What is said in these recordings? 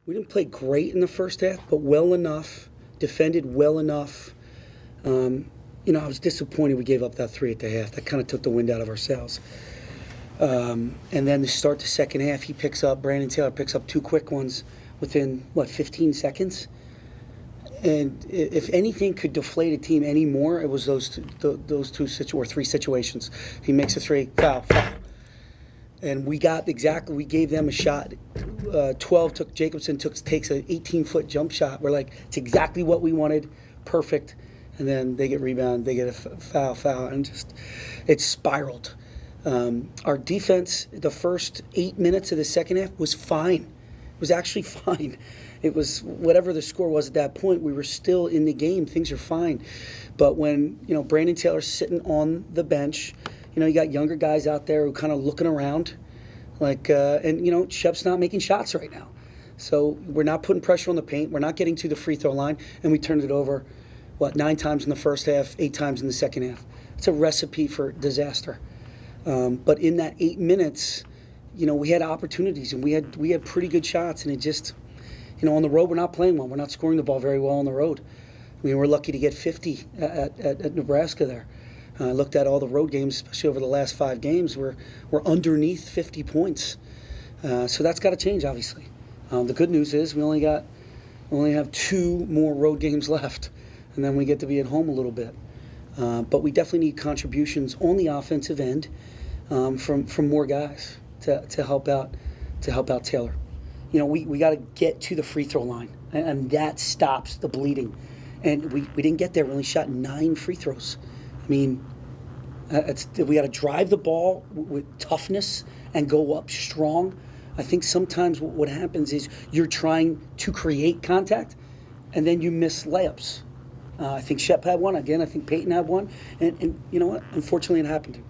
We didn't play great in the first half, but well enough, defended well enough. I was disappointed we gave up that 3 at the half. That kind of took the wind out of our sails. And then to start the second half, Brandon Taylor picks up 2 quick ones within, 15 seconds? And if anything could deflate a team any more, it was those 3 situations. He makes a 3, foul. And we gave them a shot. 12 Jacobson takes an 18-foot jump shot. We're like, it's exactly what we wanted, perfect. And then they get rebound, they get a foul, and just it spiraled. Our defense, the first 8 minutes of the second half was fine. It was actually fine. It was whatever the score was at that point. We were still in the game. Things are fine. But when Brandon Taylor's sitting on the bench, you got younger guys out there who kind of looking around, and Shep's not making shots right now. So we're not putting pressure on the paint. We're not getting to the free throw line, and we turned it over, 9 times in the first half, 8 times in the second half. It's a recipe for disaster. But in that 8 minutes, we had opportunities and we had pretty good shots, and it just, on the road we're not playing well. We're not scoring the ball very well on the road. I mean, we're lucky to get 50 at Nebraska there. I looked at all the road games, especially over the last 5 games. We're underneath 50 points, so that's got to change, obviously. The good news is we only have 2 more road games left, and then we get to be at home a little bit. But we definitely need contributions on the offensive end from more guys to help out Taylor. We got to get to the free throw line, and that stops the bleeding. And we didn't get there. We only shot 9 free throws. I mean, we got to drive the ball with toughness and go up strong. I think sometimes what happens is you're trying to create contact, and then you miss layups. I think Shep had one. Again, I think Peyton had one. And you know what? Unfortunately, it happened.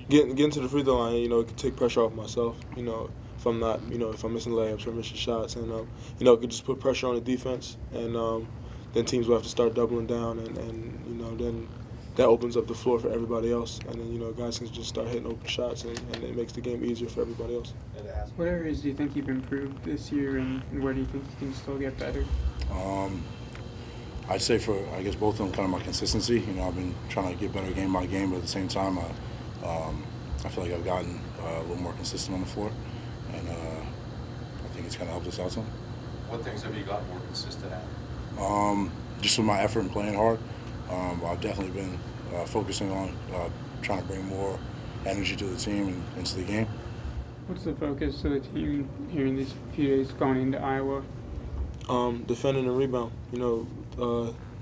Getting to the free throw line, it can take pressure off myself. If I'm not, if I'm missing layups or missing shots, and it could just put pressure on the defense, and then teams will have to start doubling down, and then that opens up the floor for everybody else, and then guys can just start hitting open shots, and it makes the game easier for everybody else. What areas do you think you've improved this year, and where do you think you can still get better? I'd say for, both of them, kind of my consistency. I've been trying to get better game by game, but at the same time, I feel like I've gotten a little more consistent on the floor, and I think it's kind of helped us out some. What things have you gotten more consistent at? Just with my effort and playing hard. I've definitely been focusing on trying to bring more energy to the team and into the game. What's the focus of the team here in these few days going into Iowa? Defending and rebound.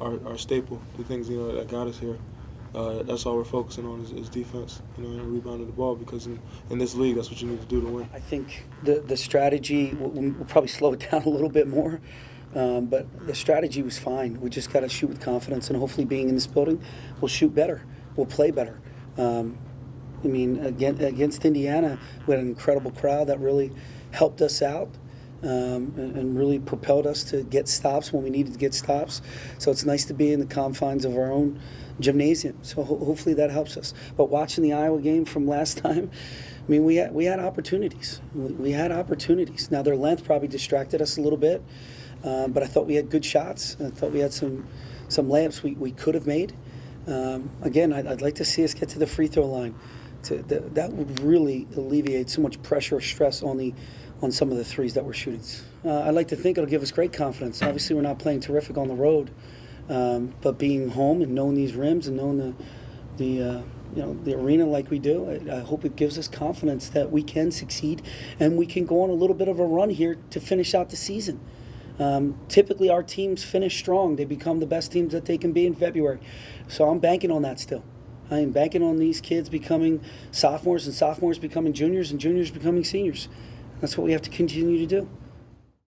Our staple, the things that got us here. That's all we're focusing on is defense, and rebounding the ball, because in this league, that's what you need to do to win. I think the strategy, we'll probably slow it down a little bit more, but the strategy was fine. We just got to shoot with confidence, and hopefully being in this building, we'll shoot better. We'll play better. Against Indiana, we had an incredible crowd that really helped us out. And really propelled us to get stops when we needed to get stops. So it's nice to be in the confines of our own gymnasium. So hopefully that helps us. But watching the Iowa game from last time, we had opportunities. We had opportunities. Now their length probably distracted us a little bit, but I thought we had good shots. I thought we had some layups we could have made. Again, I'd like to see us get to the free throw line. That would really alleviate so much pressure or stress on some of the threes that we're shooting. I'd like to think it'll give us great confidence. Obviously, we're not playing terrific on the road, but being home and knowing these rims and knowing the arena like we do, I hope it gives us confidence that we can succeed and we can go on a little bit of a run here to finish out the season. Typically, our teams finish strong. They become the best teams that they can be in February. So I'm banking on that still. I am banking on these kids becoming sophomores and sophomores becoming juniors and juniors becoming seniors. That's what we have to continue to do.